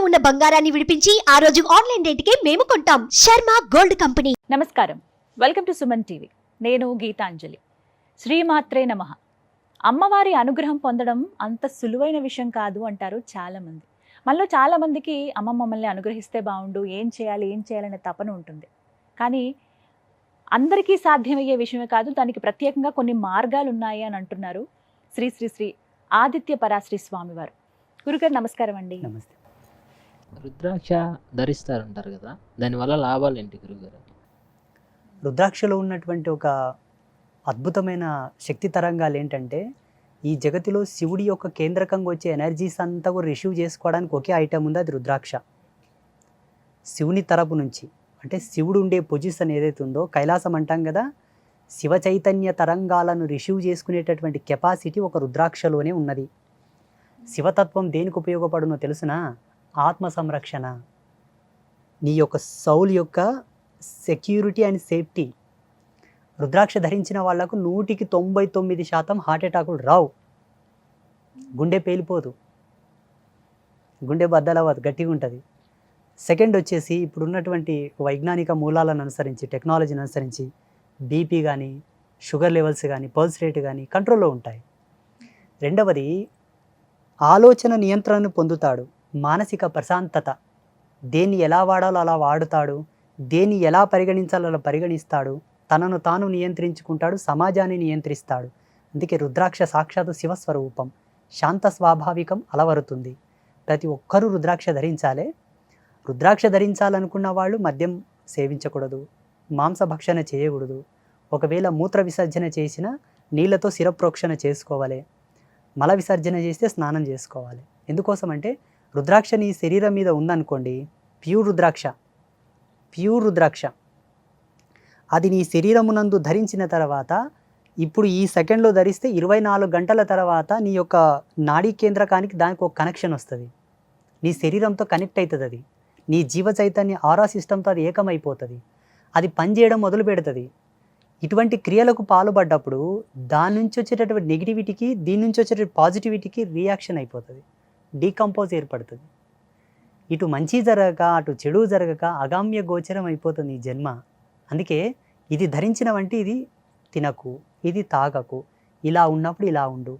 ఉన్న బంగారాన్ని విడిపించి ఆ రోజు ఆన్లైన్ రేటుకే మేము కొంటాం. Sharma gold company. నమస్కారం, వెల్కమ్ టు సుమన్ టీవీ. నేను గీతాంజలి. శ్రీమాత్రే నమః. అమ్మవారి అనుగ్రహం పొందడం అంత సులువైన విషయం కాదు అంటారు చాలామంది. మనలో చాలామందికి అమ్మ మమ్మల్ని అనుగ్రహిస్తే బాగుండు, ఏం చేయాలనే తపన ఉంటుంది. కానీ అందరికీ సాధ్యమయ్యే విషయమే కాదు, దానికి ప్రత్యేకంగా కొన్ని మార్గాలు ఉన్నాయి అని అంటున్నారు శ్రీ శ్రీ శ్రీ ఆదిత్య పరాశ్రీ స్వామివారు. గురుగారు నమస్కారం అండి. నమస్తే. రుద్రాక్ష ధరిస్తారంటారు కదా, దానివల్ల లాభాలు ఏంటి గురుగారు? రుద్రాక్షలో ఉన్నటువంటి ఒక అద్భుతమైన శక్తి తరంగాలు ఏంటంటే, ఈ జగతిలో శివుడి యొక్క కేంద్రకంగా వచ్చే ఎనర్జీస్ అంతా కూడా రిసీవ్ చేసుకోవడానికి ఒకే ఐటమ్ ఉంది, అది రుద్రాక్ష. శివుని తరపు నుంచి, అంటే శివుడు ఉండే పొజిషన్ ఏదైతే ఉందో, కైలాసం అంటాం కదా, శివ చైతన్య తరంగాలను రిసీవ్ చేసుకునేటటువంటి కెపాసిటీ ఒక రుద్రాక్షలోనే ఉన్నది. శివతత్వం దేనికి ఉపయోగపడునో తెలుసునా? ఆత్మ సంరక్షణ, నీ యొక్క సౌల్ యొక్క సెక్యూరిటీ అండ్ సేఫ్టీ. రుద్రాక్ష ధరించిన వాళ్లకు 99% హార్ట్ అటాకులు రావు, గుండె పేలిపోదు, గుండె బద్దలవ్వదు, గట్టిగా ఉంటుంది. సెకండ్ వచ్చేసి, ఇప్పుడు ఉన్నటువంటి వైజ్ఞానిక మూలాలను అనుసరించి, టెక్నాలజీని అనుసరించి బీపీ కానీ, షుగర్ లెవెల్స్ కానీ, పల్స్ రేట్ కానీ కంట్రోల్లో ఉంటాయి. రెండవది, ఆలోచన నియంత్రణను పొందుతాడు, మానసిక ప్రశాంతత. దేన్ని ఎలా వాడాలో అలా వాడుతాడు, దేన్ని ఎలా పరిగణించాలో అలా పరిగణిస్తాడు, తనను తాను నియంత్రించుకుంటాడు, సమాజాన్ని నియంత్రిస్తాడు. అందుకే రుద్రాక్ష సాక్షాత్తు శివస్వరూపం, శాంత స్వాభావికం అలవరుతుంది. ప్రతి ఒక్కరూ రుద్రాక్ష ధరించాలి. రుద్రాక్ష ధరించాలనుకున్న వాళ్ళు మద్యం సేవించకూడదు, మాంసభక్షణ చేయకూడదు. ఒకవేళ మూత్ర విసర్జన చేసిన నీళ్లతో శిరప్రోక్షణ చేసుకోవాలి, మల విసర్జన చేస్తే స్నానం చేసుకోవాలి. ఎందుకోసమంటే రుద్రాక్ష నీ శరీరం మీద ఉందనుకోండి, ప్యూర్ రుద్రాక్ష అది నీ శరీరమునందు ధరించిన తర్వాత, ఇప్పుడు ఈ సెకండ్లో ధరిస్తే 24 గంటల తర్వాత నీ యొక్క నాడీ కేంద్రకానికి దానికి ఒక కనెక్షన్ వస్తుంది, నీ శరీరంతో కనెక్ట్ అవుతుంది. అది నీ జీవ చైతన్య ఆరా సిస్టంతో అది ఏకమైపోతుంది, అది పనిచేయడం మొదలు పెడుతుంది. ఇటువంటి క్రియలకు పాల్పడ్డప్పుడు దాని నుంచి వచ్చేటటువంటి నెగిటివిటీకి, దీని నుంచి వచ్చేటటువంటి పాజిటివిటీకి రియాక్షన్ అయిపోతుంది, డీకంపోజ్ ఏర్పడుతుంది. ఇటు మంచి జరగక అటు చెడు జరగక అగామ్య గోచరం అయిపోతుంది ఈ జన్మ. అందుకే ఇది ధరించిన వంటి ఇది తినకు, ఇది తాగకు, ఇలా ఉన్నప్పుడు ఇలా ఉండు.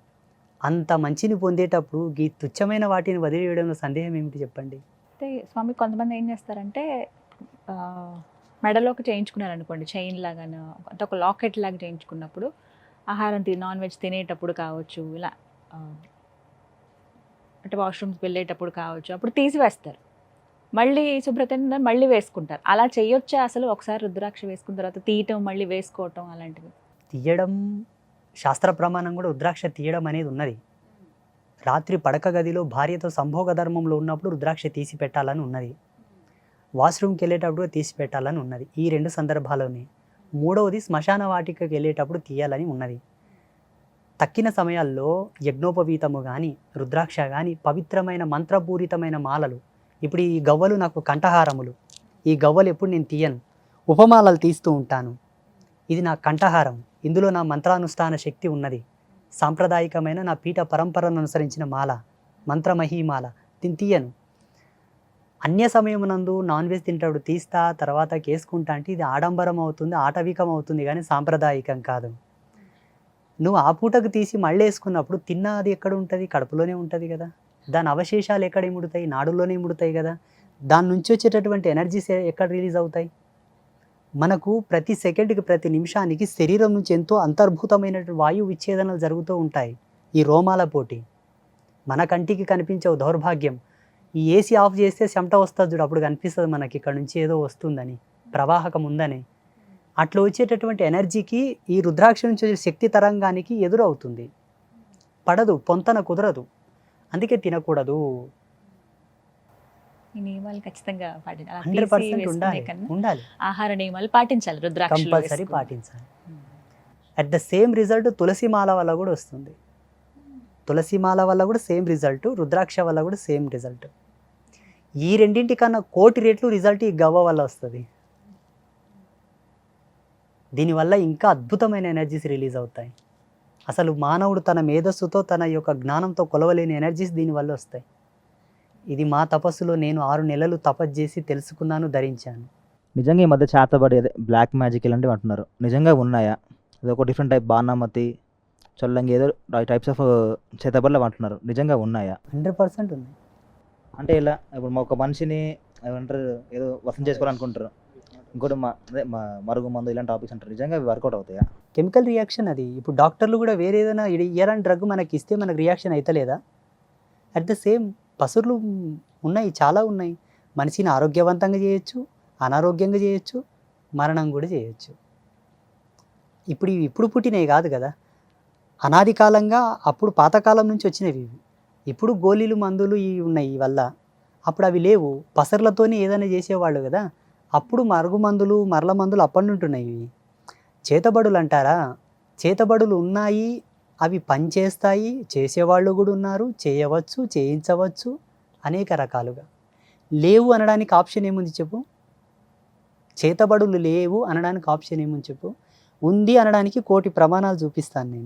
అంత మంచిని పొందేటప్పుడు ఈ తుచ్చమైన వాటిని వదిలివేయడంలో సందేహం ఏమిటి చెప్పండి? అయితే స్వామి, కొంతమంది ఏం చేస్తారంటే మెడలోకి చేయించుకున్నారనుకోండి, చైన్ లాగాను, అంటే ఒక లాకెట్ లాగా చేయించుకున్నప్పుడు ఆహారం నాన్ వెజ్ తినేటప్పుడు కావచ్చు, ఇలా అంటే వాష్రూమ్స్కి వెళ్ళేటప్పుడు కావచ్చు, అప్పుడు తీసివేస్తారు, మళ్ళీ శుభ్రత మళ్ళీ వేసుకుంటారు. అలా చేయొచ్చా అసలు? ఒకసారి రుద్రాక్ష వేసుకున్న తర్వాత తీయటం, మళ్ళీ వేసుకోవటం అలాంటివి? తీయడం శాస్త్ర ప్రమాణం కూడా, రుద్రాక్ష తీయడం అనేది ఉన్నది. రాత్రి పడక గదిలో భార్యతో సంభోగ ధర్మంలో ఉన్నప్పుడు రుద్రాక్ష తీసి పెట్టాలని ఉన్నది, వాష్రూమ్కి వెళ్ళేటప్పుడు తీసి పెట్టాలని ఉన్నది, ఈ 2 సందర్భాల్లోనే. మూడవది, శ్మశాన వాటికకి వెళ్ళేటప్పుడు తీయాలని ఉన్నది. తక్కిన సమయాల్లో యజ్ఞోపవీతము కానీ, రుద్రాక్ష కానీ, పవిత్రమైన మంత్రపూరితమైన మాలలు. ఇప్పుడు ఈ గవ్వలు నాకు కంఠహారములు, ఈ గవ్వలు ఎప్పుడు నేను తీయను, ఉపమాలలు తీస్తూ ఉంటాను. ఇది నా కంఠహారం, ఇందులో నా మంత్రానుష్ఠాన శక్తి ఉన్నది. సాంప్రదాయకమైన నా పీఠ పరంపరను అనుసరించిన మాల, మంత్రమహీమాల, దీన్ని తీయను. అన్య సమయమునందు నాన్ వెజ్ తింటాడు తీస్తా, తర్వాత కేసుకుంటా అంటే ఇది ఆడంబరం అవుతుంది, ఆటవికం అవుతుంది, కానీ సాంప్రదాయకం కాదు. నువ్వు ఆ పూటకు తీసి మళ్ళీ వేసుకున్నప్పుడు తిన్నది ఎక్కడ ఉంటుంది? కడుపులోనే ఉంటుంది కదా. దాని అవశేషాలు ఎక్కడ ఇముడుతాయి? నాడుల్లోనే ఇముడుతాయి కదా. దాని నుంచి వచ్చేటటువంటి ఎనర్జీస్ ఎక్కడ రిలీజ్ అవుతాయి? మనకు ప్రతి సెకండ్కి, ప్రతి నిమిషానికి శరీరం నుంచి ఎంతో అంతర్భూతమైనటువంటి వాయు విచ్ఛేదనలు జరుగుతూ ఉంటాయి. ఈ రోమాల పోటీ మన కంటికి కనిపించవు, దౌర్భాగ్యం. ఈ ఏసీ ఆఫ్ చేస్తే చెమట వస్తుంది చూడు, అప్పుడు కనిపిస్తుంది మనకి ఇక్కడ నుంచి ఏదో వస్తుందని, ప్రవాహకం ఉందని. అట్లా వచ్చేటటువంటి ఎనర్జీకి ఈ రుద్రాక్ష నుంచి వచ్చే శక్తి తరంగానికి ఎదురవుతుంది, పడదు, పొంతన కుదరదు. అందుకే తినకూడదు. ఈ నియమాలు ఖచ్చితంగా 100% ఉండాలి. ఆహార నియమాలు పాటించాలి, రుద్రాక్ష కంపల్సరీ పాటించాలి. అట్ ద సేమ్ రిజల్ట్ తులసిమాల వల్ల కూడా వస్తుంది. తులసిమాల వల్ల కూడా సేమ్ రిజల్ట్, రుద్రాక్ష వల్ల కూడా సేమ్ రిజల్ట్. ఈ రెండింటికన్నా 1,000,000 రెట్లు రిజల్ట్ ఈ గవ్వ వల్ల వస్తుంది. దీనివల్ల ఇంకా అద్భుతమైన ఎనర్జీస్ రిలీజ్ అవుతాయి. అసలు మానవుడు తన మేధస్సుతో, తన యొక్క జ్ఞానంతో కొలవలేని ఎనర్జీస్ దీనివల్ల వస్తాయి. ఇది మా తపస్సులో నేను 6 నెలలు తపస్సు చేసి తెలుసుకున్నాను, ధరించాను. నిజంగా ఈ మధ్య చేతబడి అదే బ్లాక్ మ్యాజిక్ ఇలాంటివి అంటున్నారు, నిజంగా ఉన్నాయా? అది ఒక డిఫరెంట్ టైప్ బాణామతి చొల్లంగి ఏదో టైప్స్ ఆఫ్ చేతబడులు అంటున్నారు, నిజంగా ఉన్నాయా? 100% ఉంది. అంటే ఇలా ఇప్పుడు ఒక మనిషిని ఏమంటారు ఏదో వసం చేసుకోవాలనుకుంటారు, ఇంకోటి అదే మరుగు మందు ఇలాంటి టాపిక్స్ అంటారు, నిజంగా అవి వర్కౌట్ అవుతాయా? కెమికల్ రియాక్షన్ అది. ఇప్పుడు డాక్టర్లు కూడా వేరే ఏదైనా ఇయరాని డ్రగ్ మనకి ఇస్తే మనకు రియాక్షన్ అవుతలేదా? అట్ ద సేమ్ పసురులు ఉన్నాయి, చాలా ఉన్నాయి. మనిషిని ఆరోగ్యవంతంగా చేయొచ్చు, అనారోగ్యంగా చేయొచ్చు, మరణం కూడా చేయొచ్చు. ఇప్పుడు పుట్టినవి కాదు కదా, అనాది కాలంగా అప్పుడు పాతకాలం నుంచి వచ్చినవి ఇవి. ఇప్పుడు గోళీలు మందులు ఇవి ఉన్నాయి వల్ల, అప్పుడు అవి లేవు. పసర్లతోనే ఏదైనా చేసేవాళ్ళు కదా, అప్పుడు మరుగు మందులు మరల మందులు అప్పటి నుండి ఉన్నాయి. ఇవి చేతబడులు అంటారా? చేతబడులు ఉన్నాయి, అవి పనిచేస్తాయి, చేసేవాళ్ళు కూడా ఉన్నారు, చేయవచ్చు, చేయించవచ్చు అనేక రకాలుగా. లేవు అనడానికి ఆప్షన్ ఏముంది చెప్పు? చేతబడులు లేవు అనడానికి ఆప్షన్ ఏముంది చెప్పు? ఉంది అనడానికి 1,000,000 ప్రమాణాలు చూపిస్తాను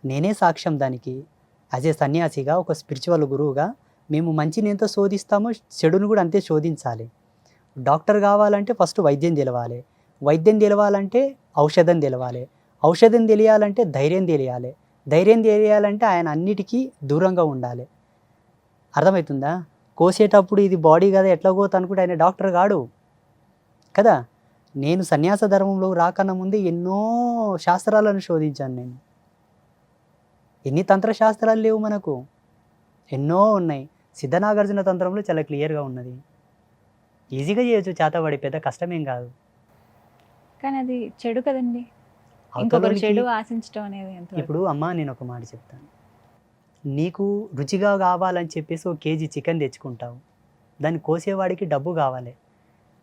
నేనే సాక్ష్యం దానికి. యాజ్ ఏ సన్యాసిగా, ఒక స్పిరిచువల్ గురువుగా మేము మంచిని ఎంత శోధిస్తామో చెడును కూడా అంతే శోధించాలి. డాక్టర్ కావాలంటే ఫస్ట్ వైద్యం తెలవాలి, వైద్యం తెలవాలంటే ఔషధం తెలవాలి, ఔషధం తెలియాలంటే ధైర్యం తెలియాలి, ధైర్యం తెలియాలంటే ఆయన అన్నిటికీ దూరంగా ఉండాలి. అర్థమవుతుందా? కోసేటప్పుడు ఇది బాడీ కదా ఎట్లా కోత అనుకుంటే ఆయన డాక్టర్ కాడు కదా. నేను సన్యాస ధర్మంలో రాకన్నా ముందే ఎన్నో శాస్త్రాలను శోధించాను నేను. ఎన్ని తంత్రశాస్త్రాలు లేవు మనకు? ఎన్నో ఉన్నాయి. సిద్ధనాగార్జున తంత్రంలో చాలా క్లియర్గా ఉన్నది. ఈజీగా చేయొచ్చు, చేతబడి పెద్ద కష్టమేం కాదు. కానీ అది చెడు కదండి, ఇంకొకరు అవతలోనికి చెడు ఆశించడం అనేది ఎంతవరకు? ఇప్పుడు అమ్మ నేను ఒక మాట చెప్తాను. నీకు రుచిగా కావాలని చెప్పేసి 1 కేజీ చికెన్ తెచ్చుకుంటావు, దాన్ని కోసేవాడికి డబ్బు కావాలి.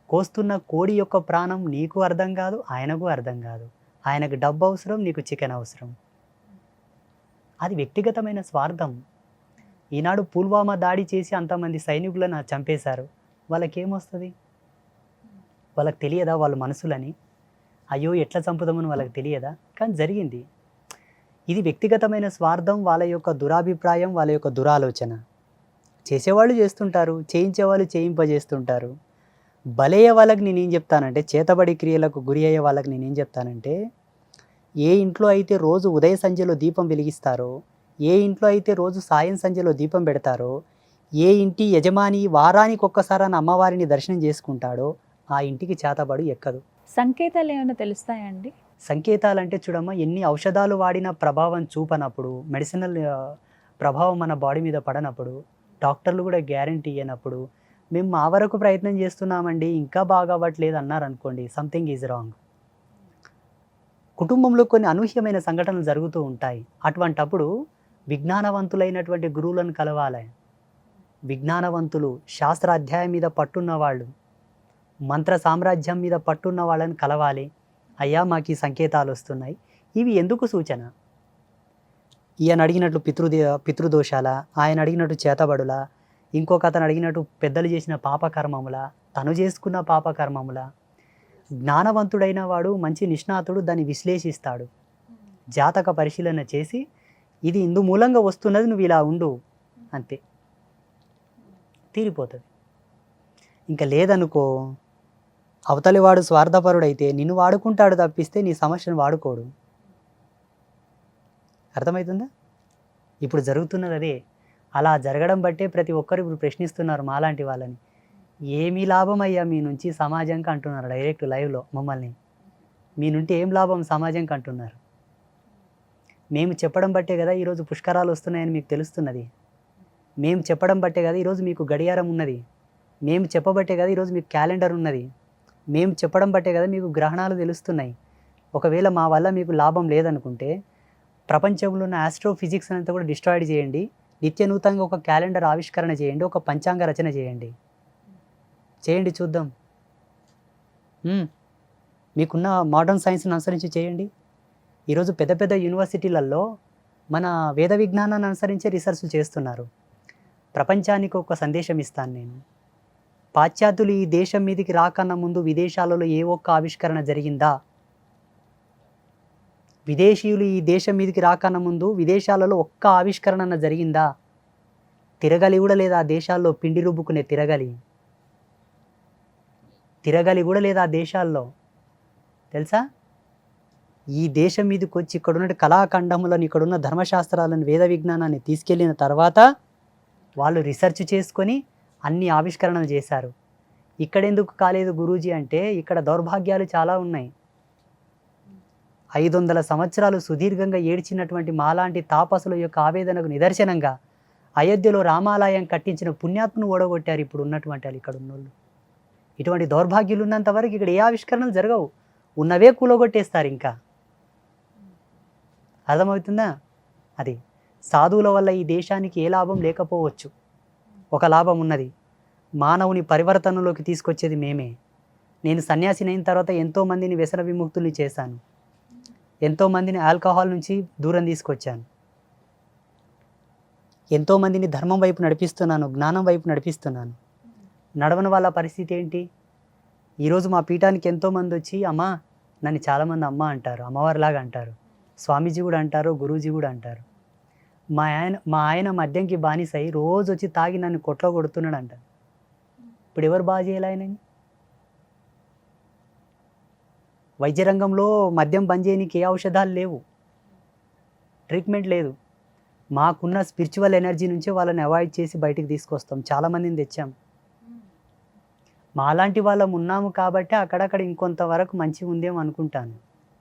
కోస్తున్న కోడి యొక్క ప్రాణం నీకు అర్థం కాదు, ఆయనకు అర్థం కాదు. ఆయనకు డబ్బు అవసరం, నీకు చికెన్ అవసరం. అది వ్యక్తిగతమైన స్వార్థం. ఈనాడు పుల్వామా దాడి చేసి అంతమంది సైనికులను చంపేశారు, వాళ్ళకేమొస్తుంది? వాళ్ళకి తెలియదా వాళ్ళ మనసులని? అయ్యో ఎట్లా చంపుదామని వాళ్ళకి తెలియదా? కానీ జరిగింది. ఇది వ్యక్తిగతమైన స్వార్థం, వాళ్ళ యొక్క దురాభిప్రాయం, వాళ్ళ యొక్క దురాలోచన. చేసేవాళ్ళు చేస్తుంటారు, చేయించేవాళ్ళు చేయింపజేస్తుంటారు. బలయ్యే వాళ్ళకి నేనేం చెప్తానంటే, చేతబడి క్రియలకు గురి అయ్యే వాళ్ళకి నేనేం చెప్తానంటే, ఏ ఇంట్లో అయితే రోజు ఉదయ సంధ్యలో దీపం వెలిగిస్తారో, ఏ ఇంట్లో అయితే రోజు సాయం సంధ్యలో దీపం పెడతారో, ఏ ఇంటి యజమాని వారానికి ఒక్కసారి అమ్మవారిని దర్శనం చేసుకుంటాడో ఆ ఇంటికి చేతబడు ఎక్కదు. సంకేతాలు ఏమైనా తెలుస్తాయండి? సంకేతాలు అంటే చూడమ్మా, ఎన్ని ఔషధాలు వాడినా ప్రభావం చూపనప్పుడు, మెడిసినల్ ప్రభావం మన బాడీ మీద పడనప్పుడు, డాక్టర్లు కూడా గ్యారంటీ ఇవ్వనప్పుడు, మేము మా వరకు ప్రయత్నం చేస్తున్నామండి ఇంకా బాగా అవ్వట్లేదు అన్నారనుకోండి, సంథింగ్ ఈజ్ రాంగ్. కుటుంబంలో కొన్ని అనూహ్యమైన సంఘటనలు జరుగుతూ ఉంటాయి. అటువంటప్పుడు విజ్ఞానవంతులైనటువంటి గురువులను కలవాలి. విజ్ఞానవంతులు, శాస్త్ర అధ్యాయం మీద పట్టున్న వాళ్ళు, మంత్ర సామ్రాజ్యం మీద పట్టున్న వాళ్ళని కలవాలి. అయ్యా మాకు ఈ సంకేతాలు వస్తున్నాయి, ఇవి ఎందుకు సూచన? ఈయన అడిగినట్లు పితృదోషాల, ఆయన అడిగినట్టు చేతబడుల, ఇంకొక అతను అడిగినట్టు పెద్దలు చేసిన పాపకర్మముల, తను చేసుకున్న పాపకర్మముల. జ్ఞానవంతుడైన వాడు, మంచి నిష్ణాతుడు దాన్ని విశ్లేషిస్తాడు, జాతక పరిశీలన చేసి ఇది ఇందు మూలంగా వస్తున్నది, నువ్వు ఇలా ఉండు, అంతే, తీరిపోతుంది. ఇంకా లేదనుకో, అవతలి వాడు స్వార్థపరుడైతే నిన్ను వాడుకుంటాడు తప్పిస్తే నీ సమస్యను వాడుకోడు. అర్థమవుతుందా? ఇప్పుడు జరుగుతున్నది అదే. అలా జరగడం బట్టే ప్రతి ఒక్కరు ఇప్పుడు ప్రశ్నిస్తున్నారు మాలాంటి వాళ్ళని, ఏమీ లాభం అయ్యా మీ నుంచి సమాజంకి అంటున్నారు. డైరెక్ట్ లైవ్లో మమ్మల్ని, మీ నుండి ఏం లాభం సమాజంకి అంటున్నారు. మేము చెప్పడం బట్టే కదా ఈరోజు పుష్కరాలు వస్తున్నాయని మీకు తెలుస్తున్నది. మేము చెప్పడం బట్టే కదా ఈరోజు మీకు గడియారం ఉన్నది. మేము చెప్పబట్టే కదా ఈరోజు మీకు క్యాలెండర్ ఉన్నది. మేము చెప్పడం బట్టే కదా మీకు గ్రహణాలు తెలుస్తున్నాయి. ఒకవేళ మా వల్ల మీకు లాభం లేదనుకుంటే ప్రపంచంలో ఉన్న ఆస్ట్రోఫిజిక్స్ అంతా కూడా డిస్ట్రాయిడ్ చేయండి, నిత్య నూతనంగా ఒక క్యాలెండర్ ఆవిష్కరణ చేయండి, ఒక పంచాంగ రచన చేయండి, చేయండి చూద్దాం. మీకున్న మోడర్న్ సైన్స్ని అనుసరించి చేయండి. ఈరోజు పెద్ద పెద్ద యూనివర్సిటీలలో మన వేద విజ్ఞానాన్ని అనుసరించే రీసెర్చ్లు చేస్తున్నారు. ప్రపంచానికి ఒక సందేశం ఇస్తాను నేను. పాశ్చాత్యులు ఈ దేశం మీదకి రాకన్నా ముందు విదేశాలలో ఏ ఒక్క ఆవిష్కరణ జరిగిందా? విదేశీయులు ఈ దేశం మీదకి రాకన్నా ముందు విదేశాలలో ఒక్క ఆవిష్కరణ జరిగిందా? తిరగలి కూడా లేదు ఆ దేశాల్లో, పిండి రుబ్బుకునే తిరగలి కూడా లేదు ఆ దేశాల్లో, తెలుసా? ఈ దేశం మీదకి వచ్చి ఇక్కడున్న కళాఖండములను, ఇక్కడున్న ధర్మశాస్త్రాలను, వేద విజ్ఞానాన్ని తీసుకెళ్ళిన తర్వాత వాళ్ళు రీసెర్చ్ చేసుకొని అన్ని ఆవిష్కరణలు చేశారు. ఇక్కడ ఎందుకు కాలేదు గురూజీ అంటే ఇక్కడ దౌర్భాగ్యాలు చాలా ఉన్నాయి. 500 సంవత్సరాలు సుదీర్ఘంగా ఏడ్చినటువంటి మాలాంటి తాపసుల యొక్క ఆవేదనకు నిదర్శనంగా అయోధ్యలో రామాలయం కట్టించిన పుణ్యాత్మను ఓడగొట్టారు ఇప్పుడు ఉన్నటువంటి వాళ్ళు, ఇక్కడ ఉన్నోళ్ళు. ఇటువంటి దౌర్భాగ్యులు ఉన్నంత వరకు ఇక్కడ ఏ ఆవిష్కరణలు జరగవు, ఉన్నవే కూలగొట్టేస్తారు. ఇంకా అర్థమవుతుందా? అది సాధువుల వల్ల ఈ దేశానికి ఏ లాభం లేకపోవచ్చు, ఒక లాభం ఉన్నది, మానవుని పరివర్తనలోకి తీసుకొచ్చేది మేమే. నేను సన్యాసిని అయిన తర్వాత ఎంతోమందిని వ్యసన విముక్తుల్ని చేశాను, ఎంతోమందిని ఆల్కహాల్ నుంచి దూరం తీసుకొచ్చాను, ఎంతోమందిని ధర్మం వైపు నడిపిస్తున్నాను, జ్ఞానం వైపు నడిపిస్తున్నాను. నడవని వాళ్ళ పరిస్థితి ఏంటి? ఈరోజు మా పీఠానికి ఎంతోమంది వచ్చి అమ్మా, నన్ను చాలామంది అమ్మ అంటారు, అమ్మవారిలాగా అంటారు, స్వామీజీ కూడా అంటారు, గురూజీ కూడా అంటారు. మా ఆయన మద్యంకి బానిసై రోజు వచ్చి తాగి నన్ను కొట్లో కొడుతున్నాడు అంటారు. ఇప్పుడు ఎవరు బాగా చేయాలి ఆయనని? వైద్య రంగంలో మద్యం బంద్ చేయడానికి ఏ ఔషధాలు లేవు, ట్రీట్మెంట్ లేదు. మాకున్న స్పిరిచువల్ ఎనర్జీ నుంచే వాళ్ళని అవాయిడ్ చేసి బయటికి తీసుకొస్తాం, చాలామందిని తెచ్చాం. మాలాంటి వాళ్ళం ఉన్నాము కాబట్టి అక్కడక్కడ ఇంకొంతవరకు మంచిగా ఉందేమో అనుకుంటాను.